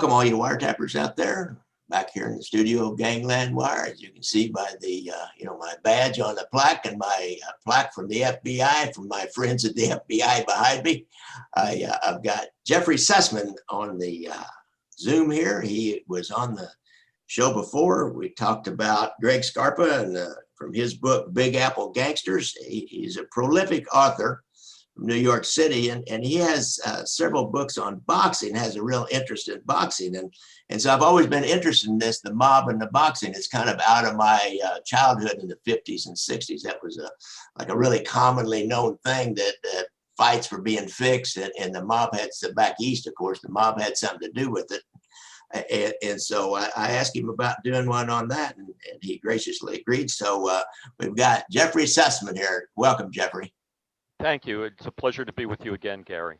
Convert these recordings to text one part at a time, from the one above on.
welcome all you wiretappers out there back here in the studio of Gangland Wire. As you can see by the, my badge on the plaque and my plaque from the FBI, from my friends at the FBI behind me. I've got Jeffrey Sussman on the Zoom here. He was on the show before. We talked about Greg Scarpa and from his book, Big Apple Gangsters. He's a prolific author from New York City, and he has several books on boxing, has a real interest in boxing. And so I've always been interested in this, the mob and the boxing. It's kind of out of my childhood in the 50s and 60s. That was like a really commonly known thing, that fights were being fixed, and the mob had, back east, of course, the mob had something to do with it. And so I asked him about doing one on that, and he graciously agreed. So we've got Jeffrey Sussman here. Welcome, Jeffrey. Thank you. It's a pleasure to be with you again, Gary.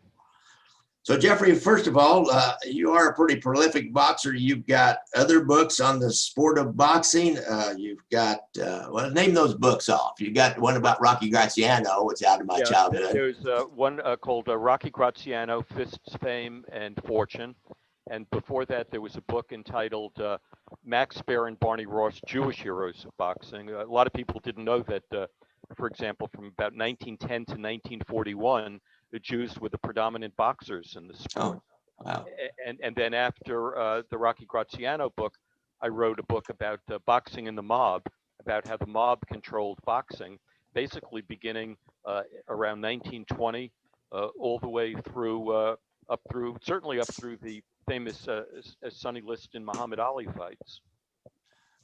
So Jeffrey, first of all, you are a pretty prolific boxer. You've got other books on the sport of boxing. You've got, well, name those books off. You got one about Rocky Graziano. It's out of my childhood. There's one called Rocky Graziano, Fists, Fame, and Fortune. And before that, there was a book entitled Max Baer and Barney Ross, Jewish Heroes of Boxing. A lot of people didn't know that, for example, from about 1910 to 1941, the Jews were the predominant boxers in the sport. Oh, wow. And then after the Rocky Graziano book, I wrote a book about boxing in the mob, about how the mob controlled boxing, basically beginning around 1920, all the way through, certainly up through the famous Sonny Liston Muhammad Ali fights.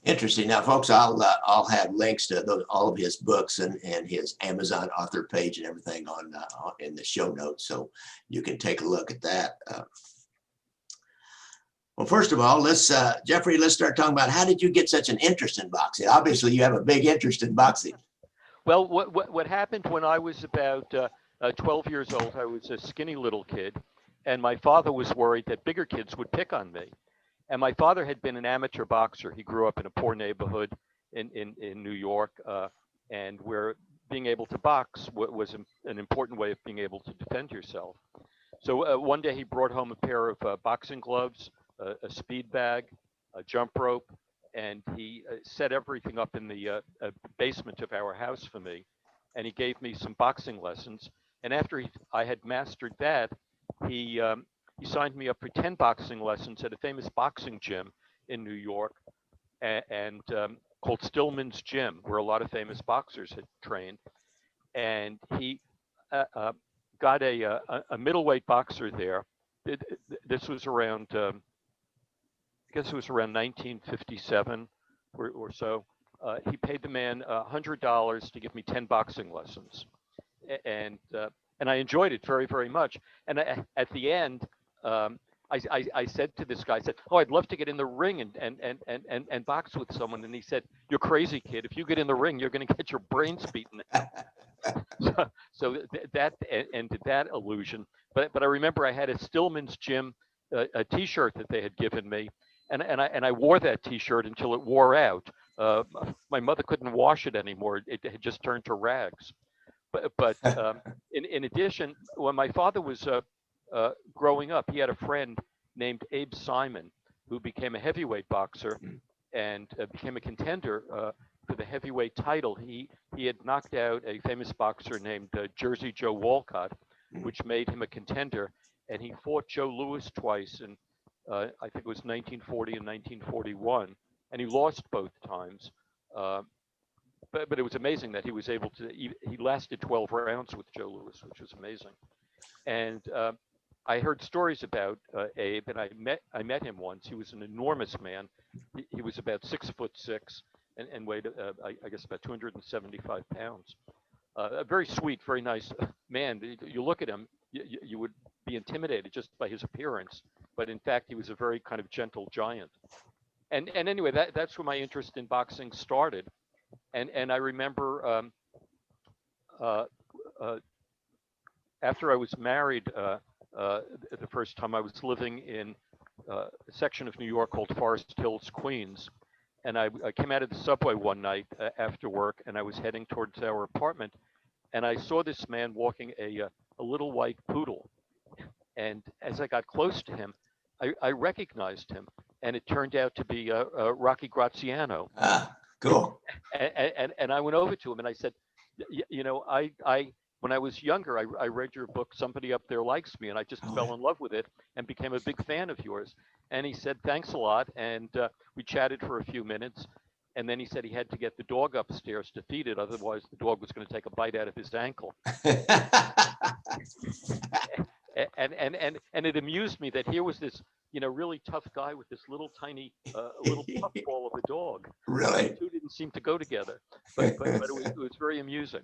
Interesting. Now, folks, I'll have links to all of his books and his Amazon author page and everything on in the show notes, so you can take a look at that. Well, first of all, Jeffrey, let's start talking about how did you get such an interest in boxing? Obviously, you have a big interest in boxing. Well, what happened when I was about 12 years old, I was a skinny little kid, and my father was worried that bigger kids would pick on me. And my father had been an amateur boxer. He grew up in a poor neighborhood in New York, and where being able to box was an important way of being able to defend yourself. So one day he brought home a pair of boxing gloves, a speed bag, a jump rope, and he set everything up in the basement of our house for me. And he gave me some boxing lessons. And after I had mastered that, he signed me up for 10 boxing lessons at a famous boxing gym in New York, and called Stillman's Gym, where a lot of famous boxers had trained. And he got a middleweight boxer there. This was around, I guess it was around 1957 or so. He paid the man $100 to give me 10 boxing lessons, and I enjoyed it very, very much. And at the end, I said to this guy, I said, "Oh, I'd love to get in the ring and box with someone." And he said, "You're crazy, kid. If you get in the ring, you're going to get your brains beaten out." So that ended that illusion. But I remember I had a Stillman's Gym a T-shirt that they had given me, and I wore that T-shirt until it wore out. My mother couldn't wash it anymore. It had just turned to rags. But in addition, when my father was growing up, he had a friend named Abe Simon, who became a heavyweight boxer and became a contender for the heavyweight title. He had knocked out a famous boxer named Jersey Joe Walcott, which made him a contender. And he fought Joe Louis twice in, I think it was 1940 and 1941, and he lost both times. But it was amazing that he was able to, he lasted 12 rounds with Joe Louis, which was amazing. And I heard stories about Abe, and I met him once. He was an enormous man. He was about 6'6" and weighed, I guess, about 275 pounds. A very sweet, very nice man. You look at him, you would be intimidated just by his appearance. But in fact, he was a very kind of gentle giant. And anyway, that's where my interest in boxing started. And I remember after I was married, the first time I was living in a section of New York called Forest Hills, Queens. And I came out of the subway one night after work, and I was heading towards our apartment. And I saw this man walking a little white poodle. And as I got close to him, I recognized him, and it turned out to be Rocky Graziano. Ah, cool. And I went over to him and I said, you know, I when I was younger, I read your book, Somebody Up There Likes Me, and I just Oh, fell in love with it and became a big fan of yours. And he said, thanks a lot. And we chatted for a few minutes. And then he said he had to get the dog upstairs to feed it. Otherwise, the dog was going to take a bite out of his ankle. And it amused me that here was this, you know, really tough guy with this little tiny, little puffball of a dog. Really? The two didn't seem to go together, but it was very amusing.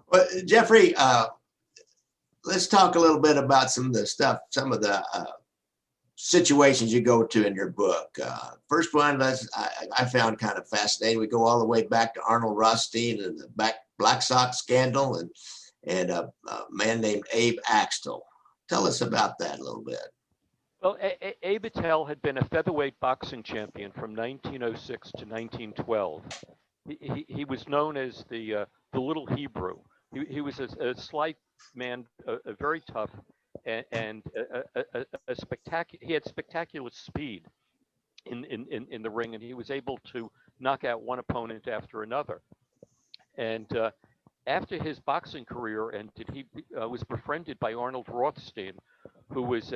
Well, Jeffrey, let's talk a little bit about some of the stuff, some of the situations you go to in your book. First one, I found kind of fascinating. We go all the way back to Arnold Rothstein and the Black Sox scandal, and a man named Abe Axtell. Tell us about that a little bit. Well, Abe Attell had been a featherweight boxing champion from 1906 to 1912. He was known as the Little Hebrew. He was a slight man, very tough, and a spectacular. He had spectacular speed in the ring, and he was able to knock out one opponent after another. And after his boxing career ended, he was befriended by Arnold Rothstein, who was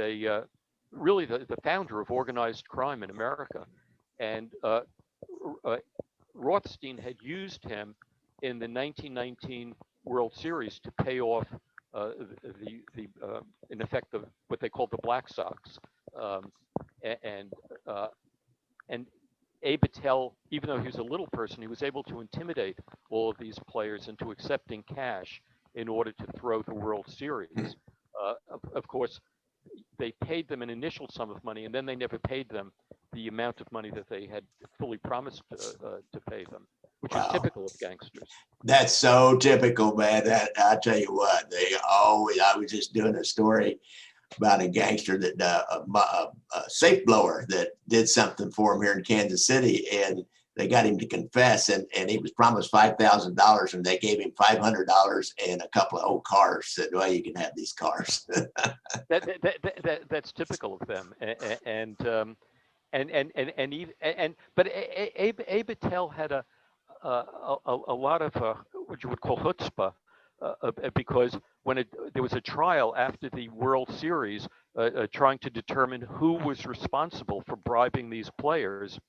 really the founder of organized crime in America. And Rothstein had used him in the 1919 World Series to pay off in effect, what they called the Black Sox. And Abe Attell, even though he was a little person, he was able to intimidate all of these players into accepting cash in order to throw the World Series. Of course, they paid them an initial sum of money, and then they never paid them the amount of money that they had fully promised to pay them, which is typical of gangsters. That's so typical, man. I tell you what, I was just doing a story about a gangster that a safe blower that did something for him here in Kansas City, and they got him to confess, and he was promised $5,000, and they gave him $500 and a couple of old cars. Said, well, you can have these cars. That's typical of them, but Abe Attell had a lot of what you would call chutzpah, because when there was a trial after the World Series, trying to determine who was responsible for bribing these players,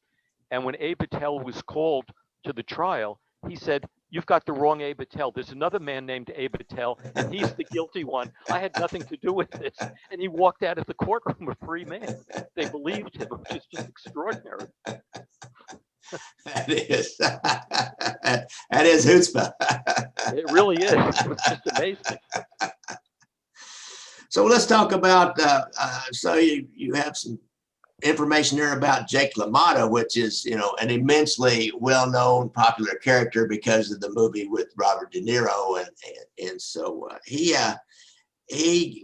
and when Abe Attell was called to the trial, he said, "You've got the wrong Abe Attell. There's another man named Abe Attell, and he's the guilty one. I had nothing to do with this." And he walked out of the courtroom a free man. They believed him, which is just extraordinary. That is chutzpah. It really is. It's just amazing. So let's talk about. So you have some information there about Jake LaMotta, which is, you know, an immensely well-known, popular character because of the movie with Robert De Niro, and so he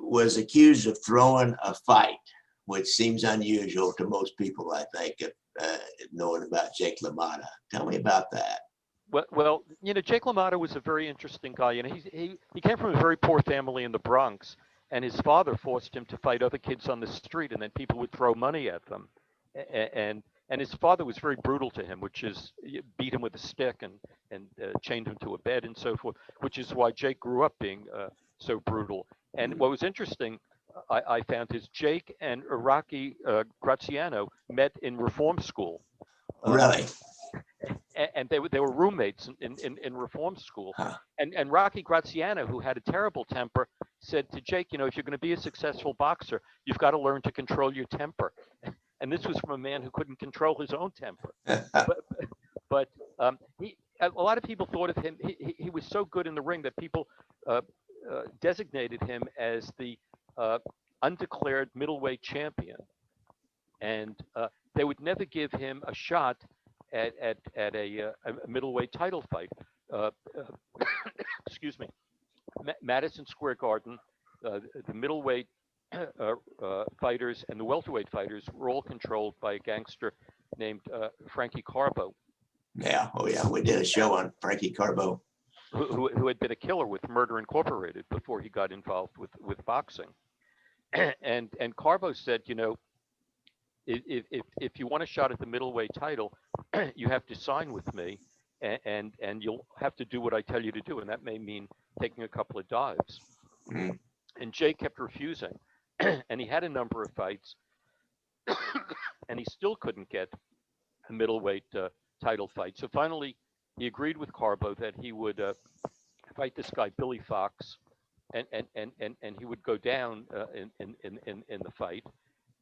was accused of throwing a fight, which seems unusual to most people, I think, knowing about Jake LaMotta. Tell me about that. Well, you know, Jake LaMotta was a very interesting guy. You know, he came from a very poor family in the Bronx, and his father forced him to fight other kids on the street, and then people would throw money at them. And his father was very brutal to him, which is beat him with a stick and chained him to a bed and so forth, which is why Jake grew up being so brutal. And what was interesting, I found, is Jake and Rocky Graziano met in reform school. Really? And they were roommates in reform school. Huh. And Rocky Graziano, who had a terrible temper, said to Jake, you know, if you're going to be a successful boxer, you've got to learn to control your temper. And this was from a man who couldn't control his own temper. But a lot of people thought of him, he was so good in the ring that people designated him as the undeclared middleweight champion. And they would never give him a shot at a middleweight title fight. Excuse me. Madison Square Garden, the middleweight fighters and the welterweight fighters were all controlled by a gangster named Frankie Carbo. Yeah. Oh, yeah. We did a show on Frankie Carbo, who had been a killer with Murder Incorporated before he got involved with boxing. And Carbo said, you know, if you want a shot at the middleweight title, you have to sign with me, and you'll have to do what I tell you to do, and that may mean taking a couple of dives. Mm. And Jay kept refusing, and he had a number of fights, and he still couldn't get a middleweight title fight. So finally, he agreed with Carbo that he would fight this guy Billy Fox, and he would go down in the fight,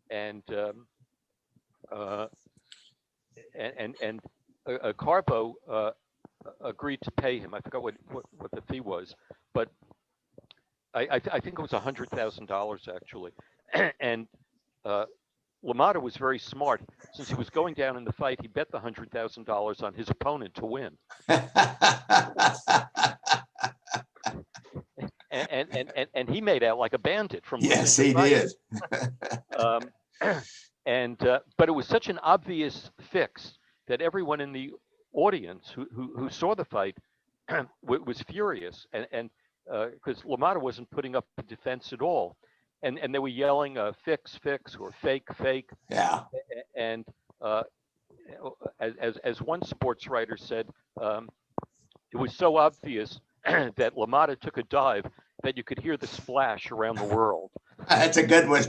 and uh, and Carbo agreed to pay him. I forgot what the fee was, but I think it was $100,000 actually, and Lamotta was very smart. Since he was going down in the fight, he bet the $100,000 on his opponent to win. And he made out like a bandit from Yes, losing he the did. fight. But it was such an obvious fix that everyone in the audience who saw the fight was furious, and because Lamotta wasn't putting up a defense at all, and they were yelling fix or fake. Yeah. And as one sports writer said, it was so obvious that Lamotta took a dive that you could hear the splash around the world. That's a good one.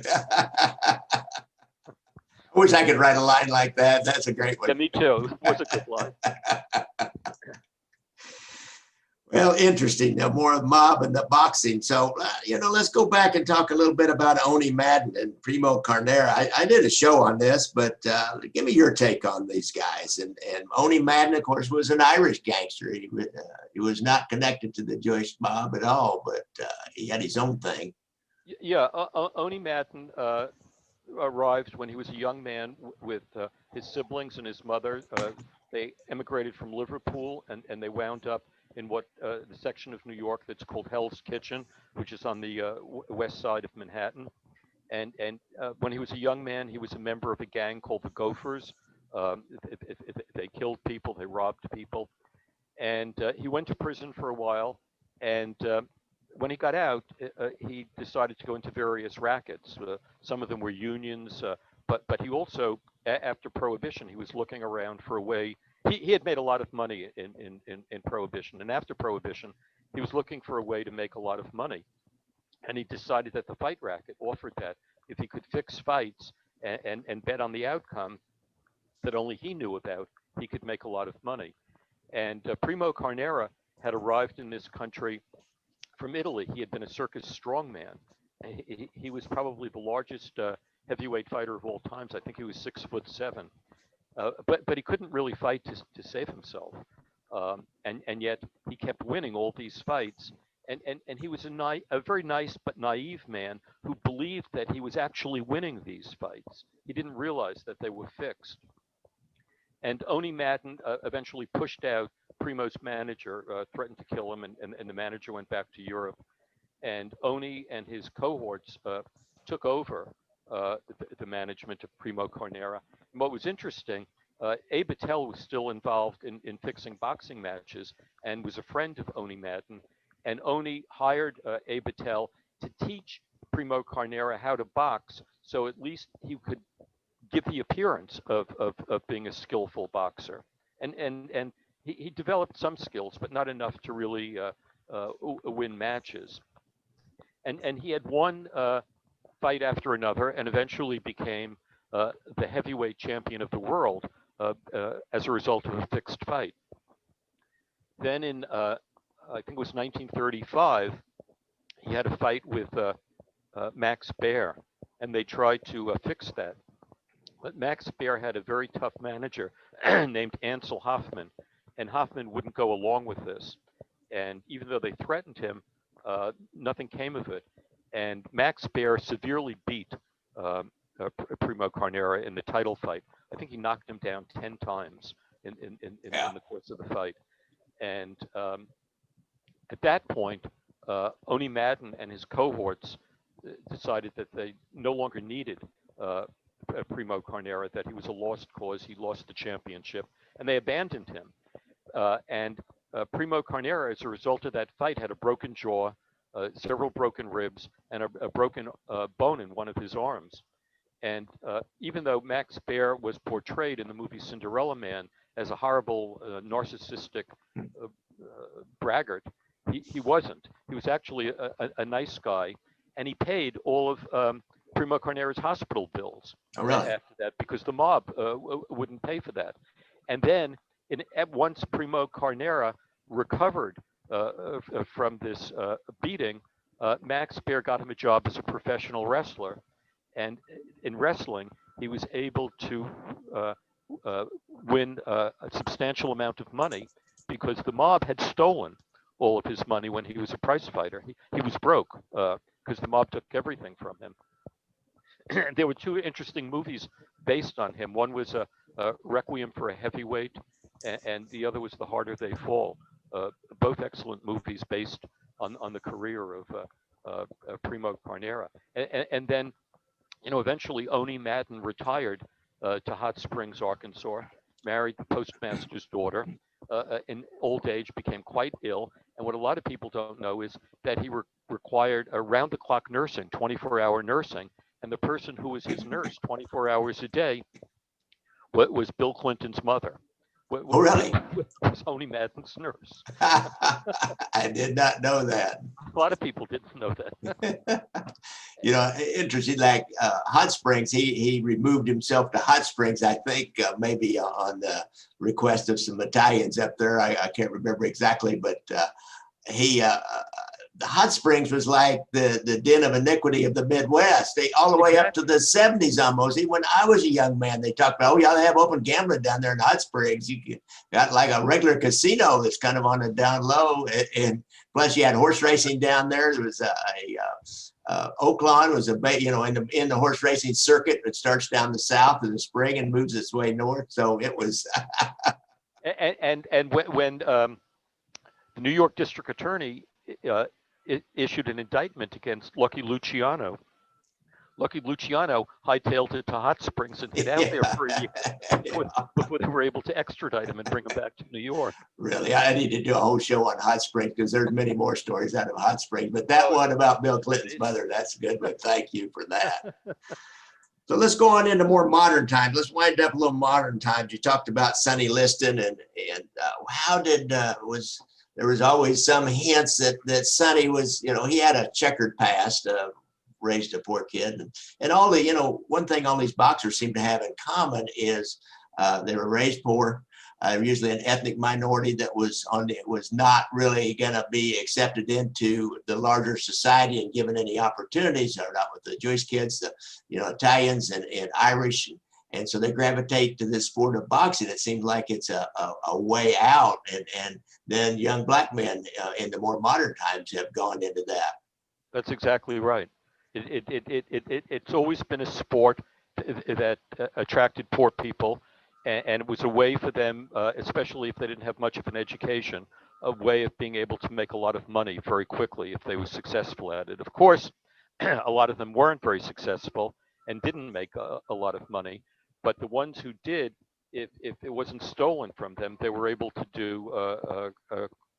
I wish I could write a line like that. That's a great one. Yeah, me too. It was a good line. Well, interesting. Now, more of mob and the boxing. So, let's go back and talk a little bit about Oni Madden and Primo Carnera. I did a show on this, but give me your take on these guys. And Oni Madden, of course, was an Irish gangster. He was not connected to the Jewish mob at all, but he had his own thing. Yeah, Oni Madden arrived when he was a young man with his siblings and his mother. They emigrated from Liverpool, and they wound up in what the section of New York that's called Hell's Kitchen, which is on the west side of Manhattan. And when he was a young man, he was a member of a gang called the Gophers. If they killed people, they robbed people. And he went to prison for a while. And when he got out, he decided to go into various rackets. Some of them were unions, but he also, after Prohibition, he was looking around for a way. He had made a lot of money in Prohibition, and after Prohibition, he was looking for a way to make a lot of money. And he decided that the fight racket offered that if he could fix fights and bet on the outcome that only he knew about, he could make a lot of money. And Primo Carnera had arrived in this country from Italy. He had been a circus strongman. He was probably the largest heavyweight fighter of all times. I think he was 6'7". But he couldn't really fight to save himself. And yet he kept winning all these fights. And he was a very nice but naive man who believed that he was actually winning these fights. He didn't realize that they were fixed. And Oni Madden eventually pushed out Primo's manager, threatened to kill him, and the manager went back to Europe. And Oni and his cohorts took over the management of Primo Carnera. And what was interesting, Abe Attell was still involved in fixing boxing matches and was a friend of Oni Madden. And Oni hired Abe Attell to teach Primo Carnera how to box, so at least he could give the appearance of being a skillful boxer. And he developed some skills, but not enough to really win matches. And he had one fight after another, and eventually became the heavyweight champion of the world as a result of a fixed fight. Then in, I think it was 1935, he had a fight with Max Baer, and they tried to fix that. But Max Baer had a very tough manager named Ansel Hoffman, and Hoffman wouldn't go along with this. And even though they threatened him, nothing came of it. And Max Baer severely beat Primo Carnera in the title fight. I think he knocked him down 10 times in the course of the fight. And at that point, Oni Madden and his cohorts decided that they no longer needed Primo Carnera, that he was a lost cause. He lost the championship, and they abandoned him. And Primo Carnera, as a result of that fight, had a broken jaw, several broken ribs, and a broken bone in one of his arms. And even though Max Baer was portrayed in the movie Cinderella Man as a horrible, narcissistic braggart, he wasn't. He was actually a nice guy, and he paid all of Primo Carnera's hospital bills after that, because the mob wouldn't pay for that. And then, once Primo Carnera recovered from this beating, Max Baer got him a job as a professional wrestler. And in wrestling, he was able to win a substantial amount of money, because the mob had stolen all of his money when he was a prize fighter. He was broke because the mob took everything from him. There were two interesting movies based on him. One was a Requiem for a Heavyweight, and the other was The Harder They Fall. Both excellent movies based on the career of Primo Carnera. And then, eventually Oni Madden retired to Hot Springs, Arkansas, married the postmaster's daughter, in old age became quite ill. And what a lot of people don't know is that he required around-the-clock nursing, 24-hour nursing. And the person who was his nurse 24 hours a day was Bill Clinton's mother. Oh, really? Was Oni Madden's nurse. I did not know that. A lot of people didn't know that. Interesting, like Hot Springs, he removed himself to Hot Springs, I think, maybe on the request of some Italians up there. I can't remember exactly, but the Hot Springs was like the den of iniquity of the Midwest. All the way up to the 70s almost. Even when I was a young man, they talked about, they have open gambling down there in Hot Springs. You got like a regular casino that's kind of on the down low. And plus you had horse racing down there. There was Oaklawn was in the horse racing circuit. It starts down the south in the spring and moves its way north. So it was. and when the New York District Attorney issued an indictment against Lucky Luciano. Lucky Luciano hightailed it to Hot Springs and hid out there for a year before they were able to extradite him and bring him back to New York. Really, I need to do a whole show on Hot Springs, because there's many more stories out of Hot Springs. But that one about Bill Clinton's mother, that's a good one. Thank you for that. So let's go on into more modern times. Let's wind up a little modern times. You talked about Sonny Liston, and how did there was always some hints that Sonny was, he had a checkered past, raised a poor kid, and all the, one thing all these boxers seem to have in common is they were raised poor. Usually an ethnic minority that was not really going to be accepted into the larger society and given any opportunities, or not with the Jewish kids, the Italians and Irish. And so they gravitate to this sport of boxing. It seems like it's a way out. And then young black men in the more modern times have gone into that. That's exactly right. It's always been a sport that attracted poor people. And it was a way for them, especially if they didn't have much of an education, a way of being able to make a lot of money very quickly if they were successful at it. Of course, a lot of them weren't very successful and didn't make a lot of money. But the ones who did, if it wasn't stolen from them, they were able to do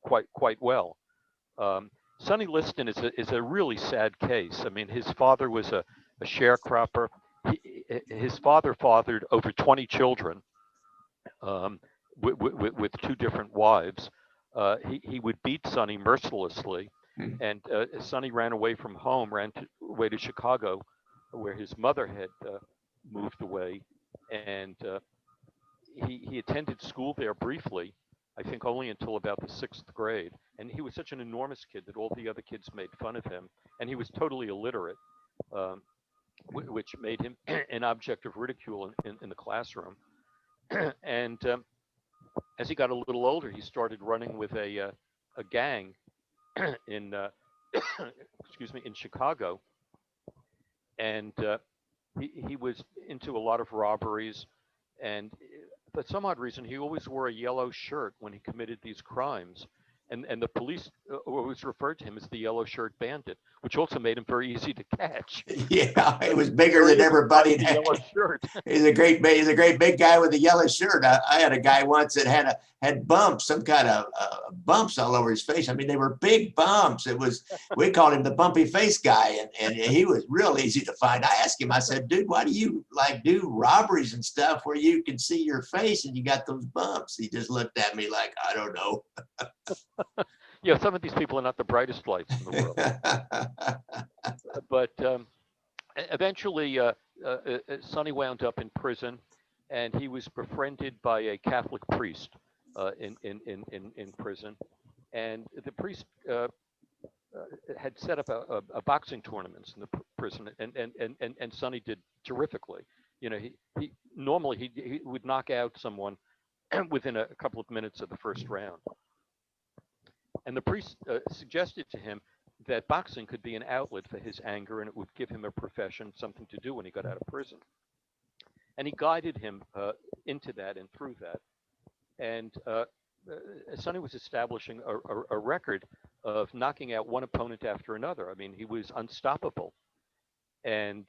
quite well. Sonny Liston is a really sad case. I mean, his father was a sharecropper. His father fathered over 20 children with two different wives. He would beat Sonny mercilessly, and Sonny ran away from home, ran away to Chicago, where his mother had moved away, and he attended school there briefly, I think only until about the 6th grade. And he was such an enormous kid that all the other kids made fun of him, and he was totally illiterate, which made him an object of ridicule in the classroom. And as he got a little older, he started running with a gang in in Chicago, and he was into a lot of robberies, and for some odd reason he always wore a yellow shirt when he committed these crimes, and the police was referred to him as the Yellow Shirt Bandit, which also made him very easy to catch. Yeah, he was bigger than everybody. The yellow shirt. He's a great big guy with a yellow shirt. I had a guy once that had bumps, some kind of bumps all over his face. I mean, they were big bumps. We called him the bumpy face guy, and he was real easy to find. I asked him, I said, dude, why do you like do robberies and stuff where you can see your face and you got those bumps? He just looked at me like, I don't know. Yeah, some of these people are not the brightest lights in the world. But eventually, Sonny wound up in prison, and he was befriended by a Catholic priest in prison. And the priest had set up a boxing tournaments in the prison, and Sonny did terrifically. You know, he normally he would knock out someone within a couple of minutes of the first round. And the priest suggested to him that boxing could be an outlet for his anger, and it would give him a profession, something to do when he got out of prison. And he guided him into that and through that. And Sonny was establishing a record of knocking out one opponent after another. I mean, he was unstoppable. And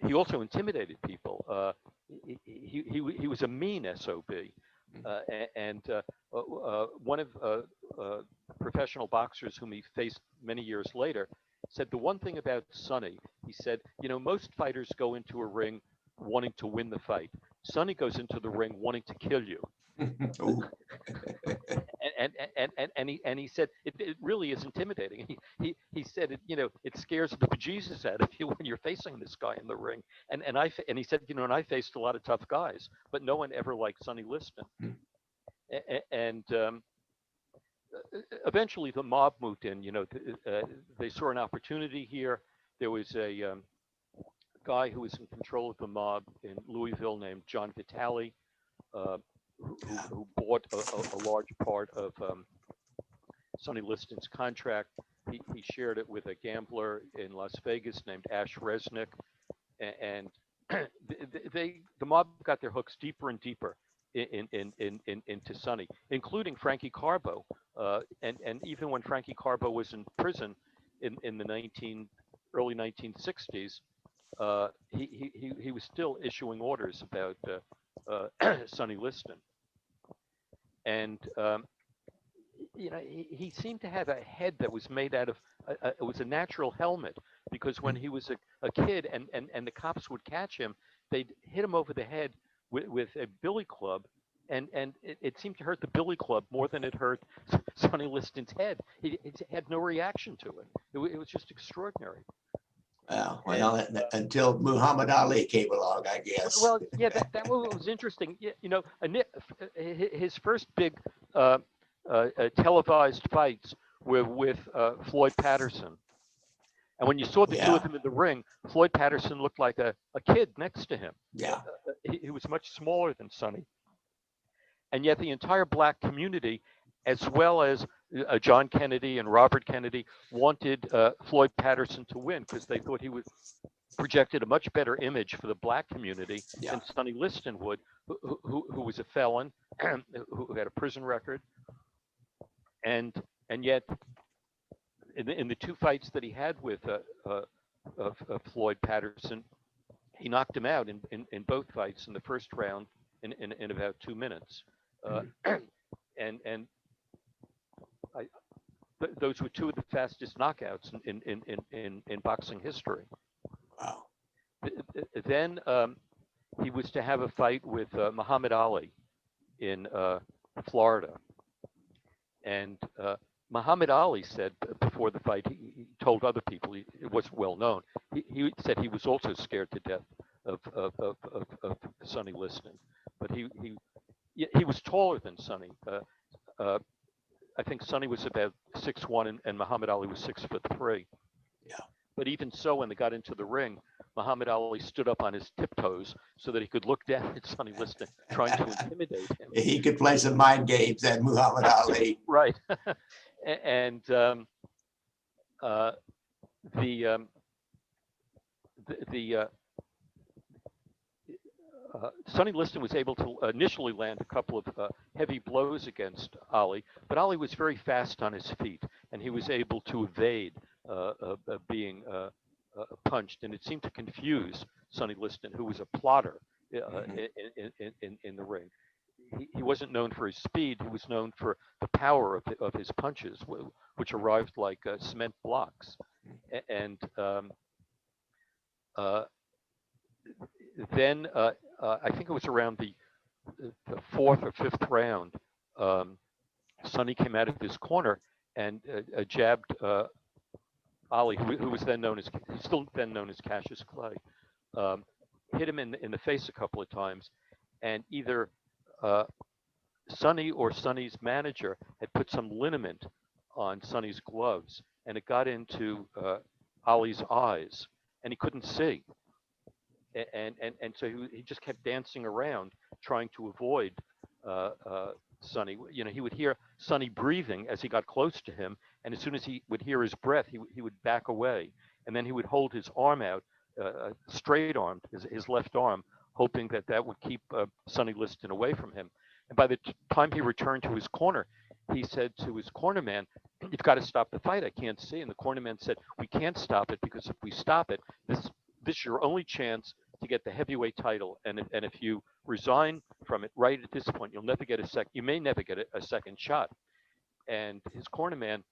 he also intimidated people. He was a mean SOB. One of professional boxers whom he faced many years later said the one thing about Sonny, he said, you know, most fighters go into a ring wanting to win the fight. Sonny goes into the ring wanting to kill you. and he said it really is intimidating. He said it, you know, it scares the bejesus out of you when you're facing this guy in the ring. And he said, you know, and I faced a lot of tough guys, but no one ever liked Sonny Liston. And eventually the mob moved in. You know, they saw an opportunity here. There was a guy who was in control of the mob in Louisville named John Vitale, who bought a large part of Sonny Liston's contract. He shared it with a gambler in Las Vegas named Ash Resnick, and the mob got their hooks deeper and deeper into Sonny, including Frankie Carbo, and even when Frankie Carbo was in prison in the early 1960s, he was still issuing orders about Sonny Liston. And you know, he seemed to have a head that was made out of it was a natural helmet, because when he was a kid and the cops would catch him, they'd hit him over the head with a billy club, and it seemed to hurt the billy club more than it hurt Sonny Liston's head. He had no reaction to it. It was just extraordinary. Well, until Muhammad Ali came along, I guess. Well, yeah, that was interesting. You know, his first big televised fights were with Floyd Patterson. And when you saw the two of them in the ring, Floyd Patterson looked like a kid next to him. Yeah. He was much smaller than Sonny. And yet the entire black community, as well as John Kennedy and Robert Kennedy, wanted Floyd Patterson to win because they thought he projected a much better image for the black community than Sonny Liston would, who was a felon, who had a prison record. And yet, in the two fights that he had with Floyd Patterson, he knocked him out in both fights in the first round in about 2 minutes. Those were two of the fastest knockouts in boxing history. Wow. Then he was to have a fight with Muhammad Ali in Florida. And Muhammad Ali said before the fight, he told other people, it wasn't well known, he said he was also scared to death of Sonny Liston. But he was taller than Sonny. I think Sonny was about 6'1", and Muhammad Ali was 6'3". Yeah. But even so, when they got into the ring, Muhammad Ali stood up on his tiptoes so that he could look down at Sonny Liston, trying to intimidate him. He could play some mind games, that Muhammad Ali. Right. And Sonny Liston was able to initially land a couple of heavy blows against Ali, but Ali was very fast on his feet, and he was able to evade being punched, and it seemed to confuse Sonny Liston, who was a plotter in the ring. He wasn't known for his speed; he was known for the power of his punches, which arrived like cement blocks, and then I think it was around the fourth or fifth round, Sonny came out of his corner and jabbed Ali, who was then known as, still then known as Cassius Clay, hit him in the face a couple of times, and either Sonny or Sonny's manager had put some liniment on Sonny's gloves, and it got into Ali's eyes, and he couldn't see. And so he just kept dancing around trying to avoid Sonny. You know, he would hear Sonny breathing as he got close to him, and as soon as he would hear his breath, he would back away, and then he would hold his arm out, straight armed, his left arm, hoping that would keep Sonny Liston away from him. And by the time he returned to his corner, he said to his corner man, "You've got to stop the fight. I can't see." And the corner man said, "We can't stop it, because if we stop it, this is your only chance to get the heavyweight title. And if you resign from it right at this point, you'll never get you may never get a second shot." And his corner man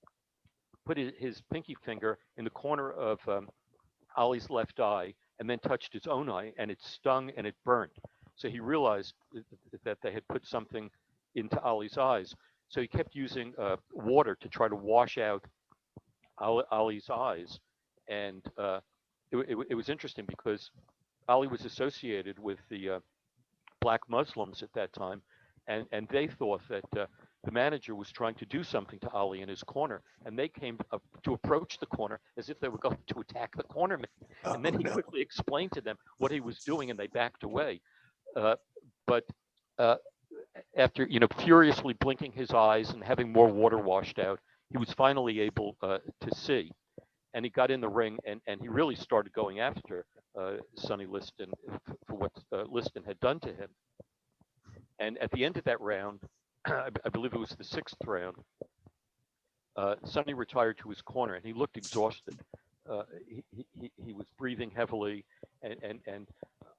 put his pinky finger in the corner of Ali's left eye and then touched his own eye, and it stung and it burnt. So he realized that they had put something into Ali's eyes. So he kept using water to try to wash out Ali's eyes. And it was interesting because Ali was associated with the black Muslims at that time, and they thought that the manager was trying to do something to Ali in his corner, and they came up to approach the corner as if they were going to attack the cornerman. And then he quickly explained to them what he was doing, and they backed away. But after, you know, furiously blinking his eyes and having more water washed out, he was finally able to see. And he got in the ring, and he really started going after Sonny Liston for what Liston had done to him. And at the end of that round, I believe it was the sixth round, Sonny retired to his corner, and he looked exhausted. He was breathing heavily, and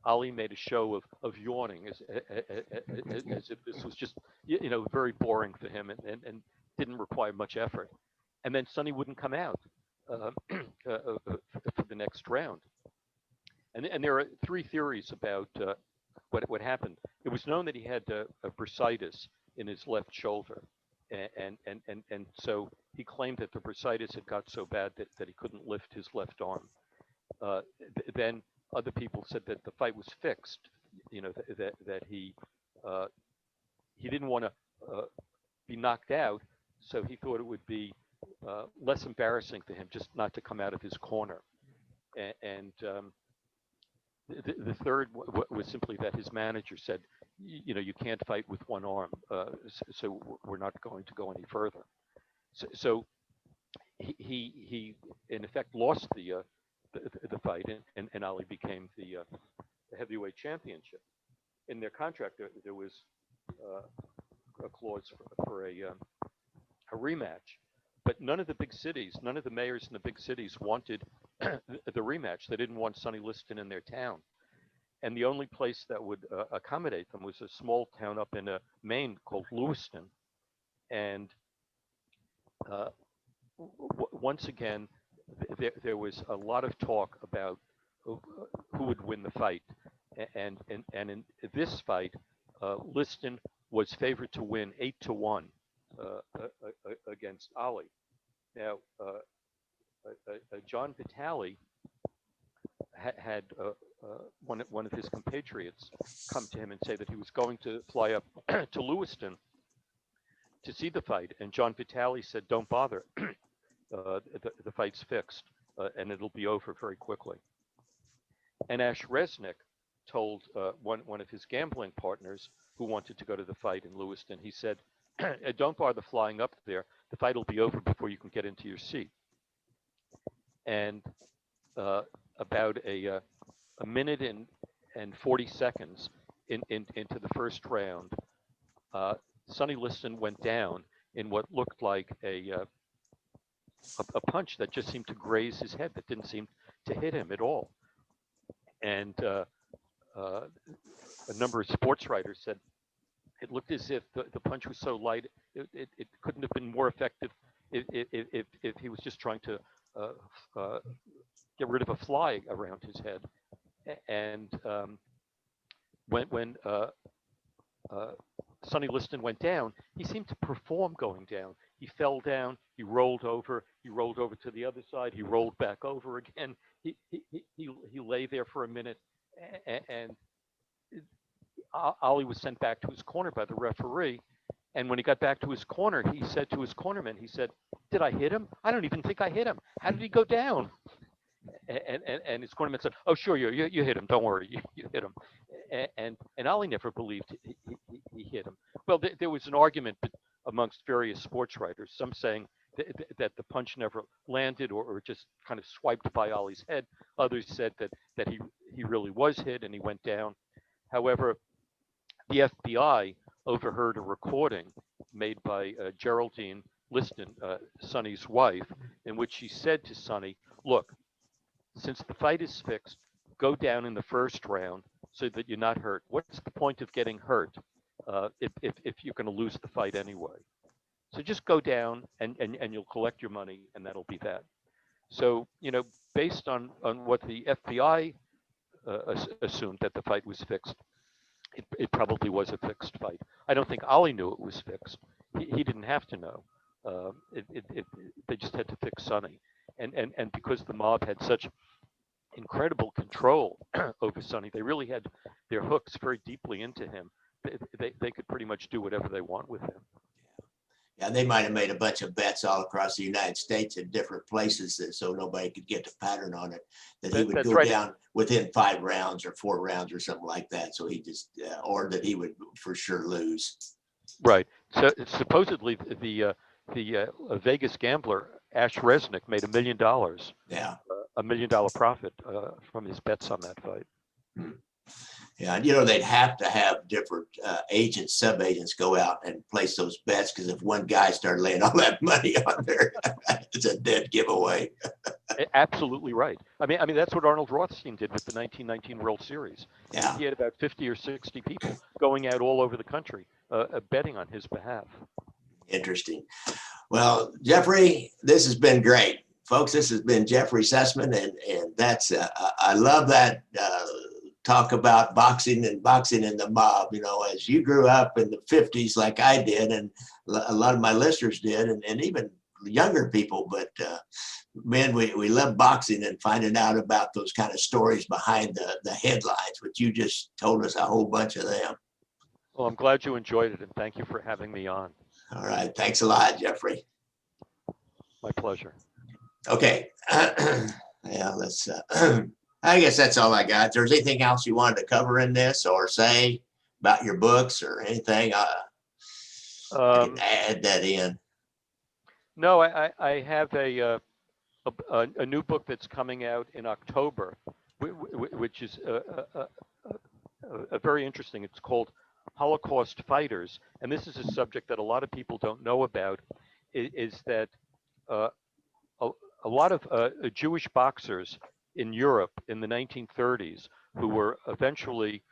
Ali made a show of yawning as if this was just, you know, very boring for him and didn't require much effort. And then Sonny wouldn't come out for the next round. And there are three theories about what happened. It was known that he had a bursitis in his left shoulder, and so he claimed that the bursitis had got so bad that he couldn't lift his left arm. Then other people said that the fight was fixed, you know, that he didn't want to be knocked out, so he thought it would be less embarrassing for him just not to come out of his corner. And the third was simply that his manager said, you know, you can't fight with one arm, so we're not going to go any further. So he in effect lost the fight, and Ali became the heavyweight championship. In their contract, there was a clause for a rematch, but none of the big cities, none of the mayors in the big cities wanted the rematch. They didn't want Sonny Liston in their town. And the only place that would accommodate them was a small town up in Maine called Lewiston. And once again, there was a lot of talk about who would win the fight. And in this fight, Liston was favored to win 8-1 against Ali. Now, John Vitale had one of his compatriots come to him and say that he was going to fly up to Lewiston to see the fight, and John Vitale said, "Don't bother. The fight's fixed, and it'll be over very quickly." And Ash Resnick told one of his gambling partners who wanted to go to the fight in Lewiston, he said, "Don't bother flying up there. The fight will be over before you can get into your seat." And about a minute and 40 seconds into the first round, Sonny Liston went down in what looked like a punch that just seemed to graze his head, that didn't seem to hit him at all. And a number of sports writers said it looked as if the punch was so light, it couldn't have been more effective if he was just trying to get rid of a fly around his head. And when Sonny Liston went down, he seemed to perform going down. He fell down, he rolled over to the other side, he rolled back over again. He lay there for a minute, and Ali was sent back to his corner by the referee. And when he got back to his corner, he said to his cornerman, he said, "Did I hit him? I don't even think I hit him. How did he go down?" And his cornerman said, "Oh, sure, you hit him. Don't worry, you hit him." And Ali never believed he hit him. Well, there was an argument amongst various sports writers, some saying that the punch never landed or just kind of swiped by Ali's head. Others said that he really was hit and he went down. However, the FBI overheard a recording made by Geraldine Liston, Sonny's wife, in which she said to Sonny, "Look, since the fight is fixed, go down in the first round so that you're not hurt. What's the point of getting hurt if you're going to lose the fight anyway? So just go down and you'll collect your money, and that'll be that." So, based on what the FBI assumed, that the fight was fixed, it probably was a fixed fight. I don't think Ali knew it was fixed. He didn't have to know. They just had to fix Sonny. And because the mob had such incredible control over Sonny, they really had their hooks very deeply into him. They could pretty much do whatever they want with him. Yeah, they might have made a bunch of bets all across the United States in different places, so nobody could get the pattern on it, that he would go down within 5 rounds or 4 rounds or something like that. So he just, or that he would for sure lose. Right. So supposedly the Vegas gambler Ash Resnick made $1 million. Yeah. $1 million profit from his bets on that fight. Yeah, and they'd have to have different agents, sub-agents go out and place those bets, because if one guy started laying all that money on there, it's a dead giveaway. Absolutely right. I mean that's what Arnold Rothstein did with the 1919 World Series. Yeah. He had about 50 or 60 people going out all over the country betting on his behalf. Interesting. Well, Jeffrey, this has been great. Folks, this has been Jeffrey Sussman, and that's I love that talk about boxing and the mob. As you grew up in the 50s like I did, and a lot of my listeners did, and even younger people, but man, we love boxing and finding out about those kind of stories behind the headlines, which you just told us a whole bunch of them. Well, I'm glad you enjoyed it, and thank you for having me on. All right. Thanks a lot, Jeffrey. My pleasure. Okay. Yeah, let's, I guess that's all I got. If there's anything else you wanted to cover in this or say about your books or anything, I can add that in. No, I have a new book that's coming out in October, which is a very interesting. It's called Holocaust Fighters, and this is a subject that a lot of people don't know about. Is that a lot of Jewish boxers in Europe in the 1930s who were eventually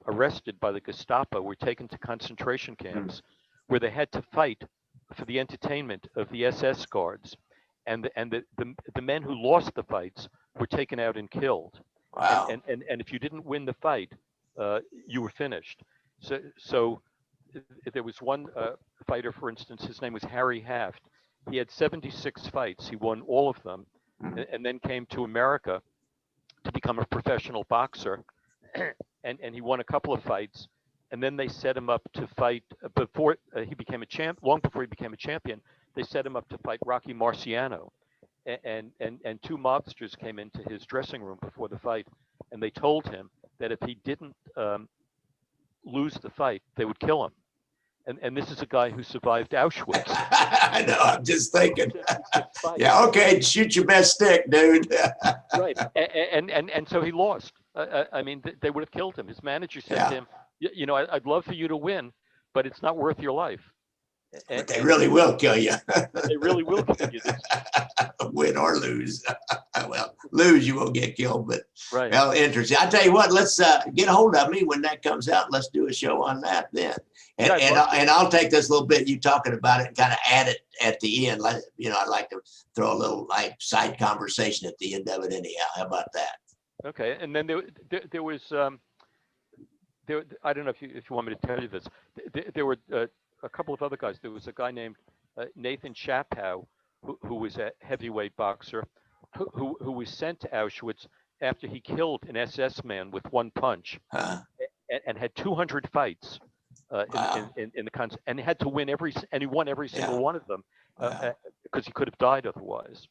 arrested by the Gestapo were taken to concentration camps where they had to fight for the entertainment of the SS guards, and the men who lost the fights were taken out and killed. Wow. And if you didn't win the fight, you were finished. So there was one fighter, for instance, his name was Harry Haft. He had 76 fights. He won all of them, and then came to America to become a professional boxer. And he won a couple of fights, and then they set him up to fight before he became a champ. Long before he became a champion, they set him up to fight Rocky Marciano. And 2 mobsters came into his dressing room before the fight, and they told him that if he didn't lose the fight, they would kill him. And this is a guy who survived Auschwitz. I know, I'm just thinking. Yeah, okay, shoot your best stick, dude. Right, and so he lost. I mean, they would have killed him. His manager said to him, you know, I'd love for you to win, but it's not worth your life. But they really will kill you. They really will kill you. Win or lose. Well, lose, you won't get killed, but Right. well, interesting. I'll tell you what, let's get a hold of me when that comes out. Let's do a show on that then. And, Yeah, and I'll take this little bit you talking about it and kind of add it at the end. Like, you know, I'd like to throw a little like side conversation at the end of it anyhow. How about that? Okay. And then there was I don't know if you want me to tell you this. There were a couple of other guys. There was a guy named Nathan Chapow, who was a heavyweight boxer, who was sent to Auschwitz after he killed an SS man with one punch, and had 200 fights in the contest, and had to win and he won every single one of them because he could have died otherwise.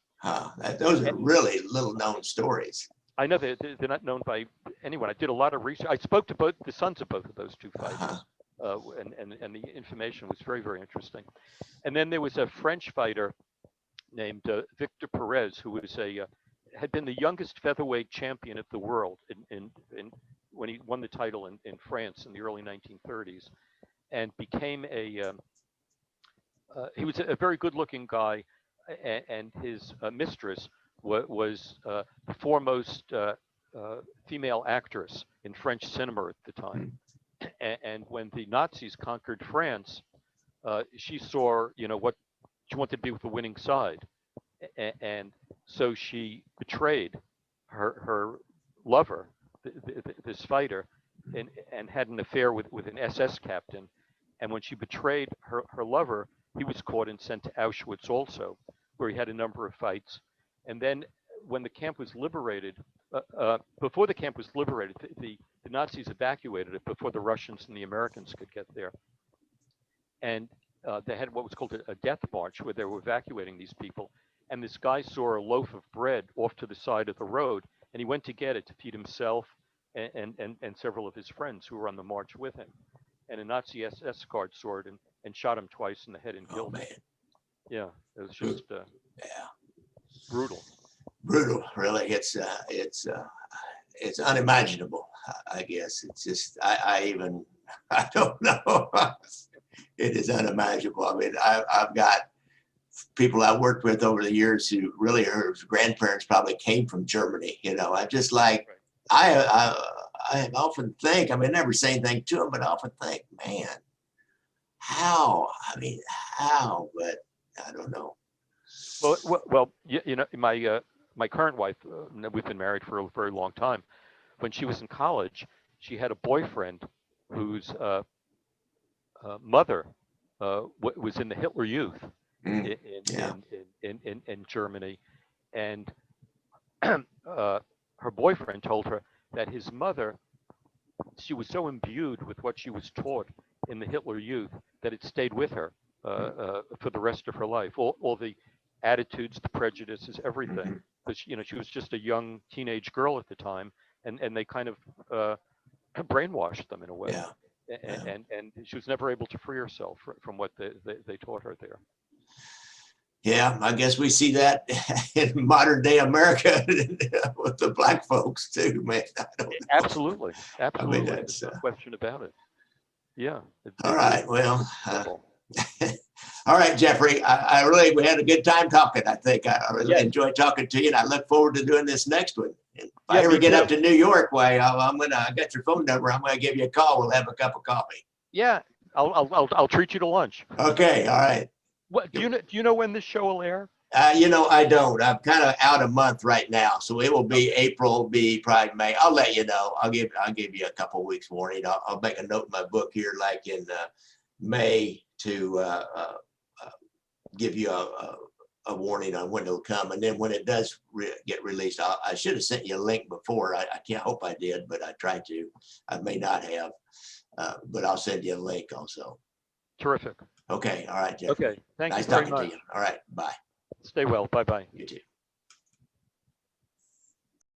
Those are really little known stories. I know they're not known by anyone. I did a lot of research. I spoke to both the sons of both of those two fighters, and the information was very, very interesting. And then there was a French fighter named Victor Perez, who was had been the youngest featherweight champion of the world when he won the title in France in the early 1930s, and became he was a very good-looking guy, and his mistress was the foremost female actress in French cinema at the time. And when the Nazis conquered France, she saw, you know, what she wanted to be with the winning side, and so she betrayed her lover, this fighter, and had an affair with an SS captain. And when she betrayed her lover, he was caught and sent to Auschwitz also, where he had a number of fights. And then when the camp was liberated, before the camp was liberated, the Nazis evacuated it before the Russians and the Americans could get there. And they had what was called a death march, where they were evacuating these people. And this guy saw a loaf of bread off to the side of the road, and he went to get it to feed himself and several of his friends who were on the march with him. And a Nazi SS guard saw it and shot him twice in the head and killed him. Yeah, it was just brutal. Brutal, really. It's unimaginable. I guess it's just I don't know. It is unimaginable. I mean, I've got people I worked with over the years who really, her grandparents probably came from Germany. You know, I just like I often think. I mean, I never say anything to them, but I often think, man, how? I mean, how? But I don't know. Well, you know, my current wife, we've been married for a very long time. When she was in college, she had a boyfriend whose mother was in the Hitler Youth in Germany, and her boyfriend told her that his mother, she was so imbued with what she was taught in the Hitler Youth that it stayed with her for the rest of her life. All the attitudes, the prejudices, everything. Because, you know, she was just a young teenage girl at the time, and they kind of brainwashed them in a way. And she was never able to free herself from what they taught her there. Yeah, I guess we see that in modern day America with the black folks too, man. Absolutely. I mean, that's no question about it. Yeah. All right. Well, all right, Jeffrey. We had a good time talking. I think I really enjoyed talking to you, and I look forward to doing this next one. If I ever get up to New York, I got your phone number. I'm gonna give you a call. We'll have a cup of coffee. Yeah, I'll treat you to lunch. Okay. All right. What do you know when this show will air? You know, I don't. I'm kind of out a month right now, so it will be April, be probably May. I'll let you know. I'll give you a couple of weeks warning. I'll make a note in my book here, like in May, to give you a warning on when it'll come, and then when it does get released, I should have sent you a link before. I can't hope I did, but I tried to. I may not have, but I'll send you a link also. Terrific. Okay. All right, Jeff. Okay. Thank you. Nice talking to you. All right. Bye. Stay well. Bye-bye. You too.